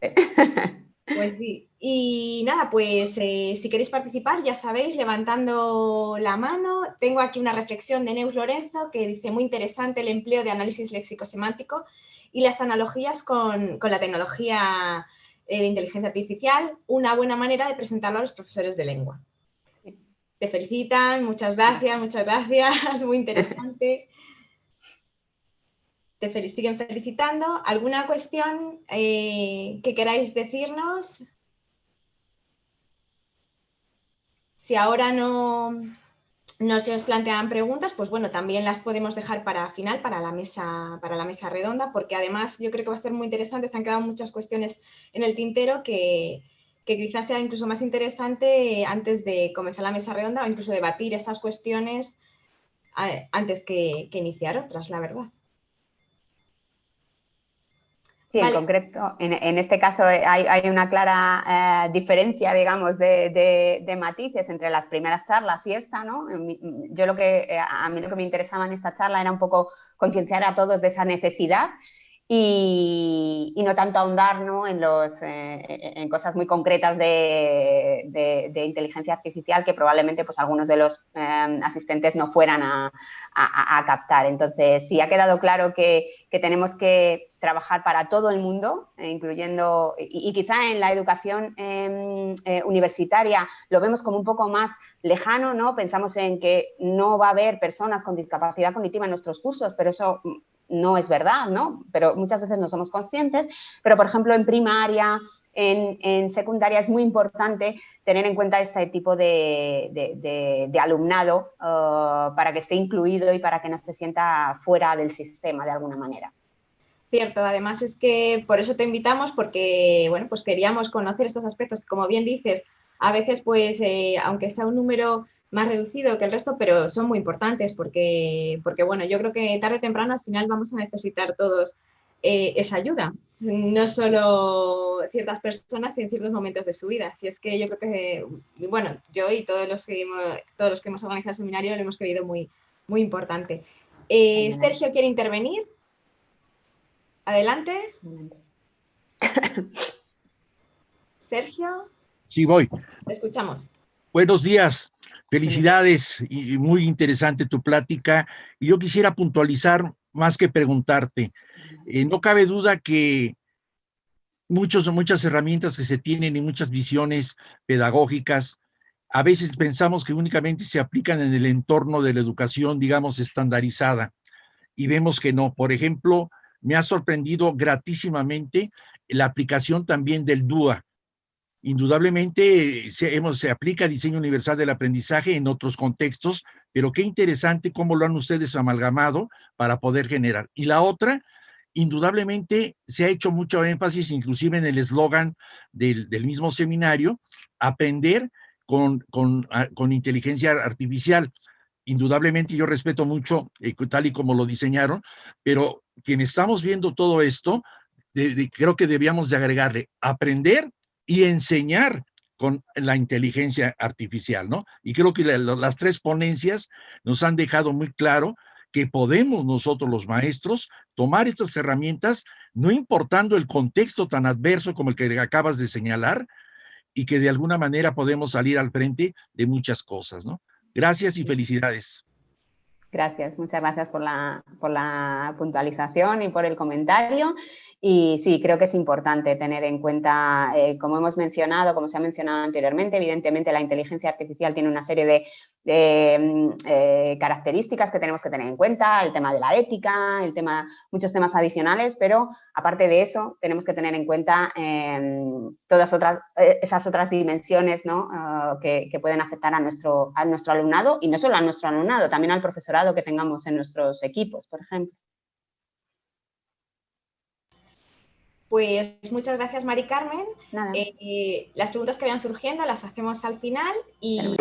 Pues sí. Y nada, pues si queréis participar, ya sabéis, levantando la mano. Tengo aquí una reflexión de Neus Lorenzo que dice muy interesante el empleo de análisis léxico-semántico y las analogías con la tecnología de inteligencia artificial, una buena manera de presentarlo a los profesores de lengua. Te felicitan, muchas gracias, muy interesante. Te siguen felicitando. ¿Alguna cuestión que queráis decirnos? Si ahora no se os plantean preguntas, pues bueno, también las podemos dejar para final, para la mesa redonda, porque además yo creo que va a ser muy interesante. Se han quedado muchas cuestiones en el tintero que quizás sea incluso más interesante antes de comenzar la mesa redonda o incluso debatir esas cuestiones antes que iniciar otras, la verdad. Sí, vale. En concreto, en este caso hay una clara diferencia, digamos, de matices entre las primeras charlas y esta, ¿no? A mí lo que me interesaba en esta charla era un poco concienciar a todos de esa necesidad y no tanto ahondar, ¿no? en cosas muy concretas de inteligencia artificial que probablemente pues, algunos de los asistentes no fueran a captar. Entonces, sí, ha quedado claro que tenemos que trabajar para todo el mundo, incluyendo, y quizá en la educación universitaria lo vemos como un poco más lejano, ¿no? Pensamos en que no va a haber personas con discapacidad cognitiva en nuestros cursos, pero eso no es verdad, ¿no? Pero muchas veces no somos conscientes, pero por ejemplo en primaria, en secundaria es muy importante tener en cuenta este tipo de alumnado para que esté incluido y para que no se sienta fuera del sistema de alguna manera. Cierto, además es que por eso te invitamos porque, bueno, pues queríamos conocer estos aspectos que, como bien dices, a veces pues aunque sea un número más reducido que el resto, pero son muy importantes porque bueno, yo creo que tarde o temprano al final vamos a necesitar todos esa ayuda, no solo ciertas personas en ciertos momentos de su vida. Así es que yo creo que, bueno, yo y todos los que hemos organizado el seminario lo hemos creído muy, muy importante. Sergio quiere intervenir. Adelante. Sergio. Sí, voy. Te escuchamos. Buenos días. Felicidades y muy interesante tu plática. Y yo quisiera puntualizar más que preguntarte. No cabe duda que muchas herramientas que se tienen y muchas visiones pedagógicas, a veces pensamos que únicamente se aplican en el entorno de la educación, digamos, estandarizada. Y vemos que no. Por ejemplo, me ha sorprendido gratísimamente la aplicación también del DUA. Indudablemente se aplica diseño universal del aprendizaje en otros contextos, pero qué interesante cómo lo han ustedes amalgamado para poder generar. Y la otra, indudablemente se ha hecho mucho énfasis, inclusive en el eslogan del mismo seminario, aprender con inteligencia artificial. Indudablemente yo respeto mucho tal y como lo diseñaron, pero quienes estamos viendo todo esto, creo que debíamos de agregarle aprender y enseñar con la inteligencia artificial, ¿no? Y creo que las tres ponencias nos han dejado muy claro que podemos nosotros los maestros tomar estas herramientas, no importando el contexto tan adverso como el que acabas de señalar, y que de alguna manera podemos salir al frente de muchas cosas, ¿no? Gracias y felicidades. Gracias, muchas gracias por la puntualización y por el comentario. Y sí, creo que es importante tener en cuenta, como hemos mencionado, como se ha mencionado anteriormente, evidentemente la inteligencia artificial tiene una serie de características que tenemos que tener en cuenta, el tema de la ética, muchos temas adicionales, pero aparte de eso tenemos que tener en cuenta todas esas otras dimensiones, ¿no? Que pueden afectar a nuestro alumnado, y no solo a nuestro alumnado, también al profesorado que tengamos en nuestros equipos, por ejemplo. Pues muchas gracias, Mari Carmen. Nada. Las preguntas que vayan surgiendo las hacemos al final y...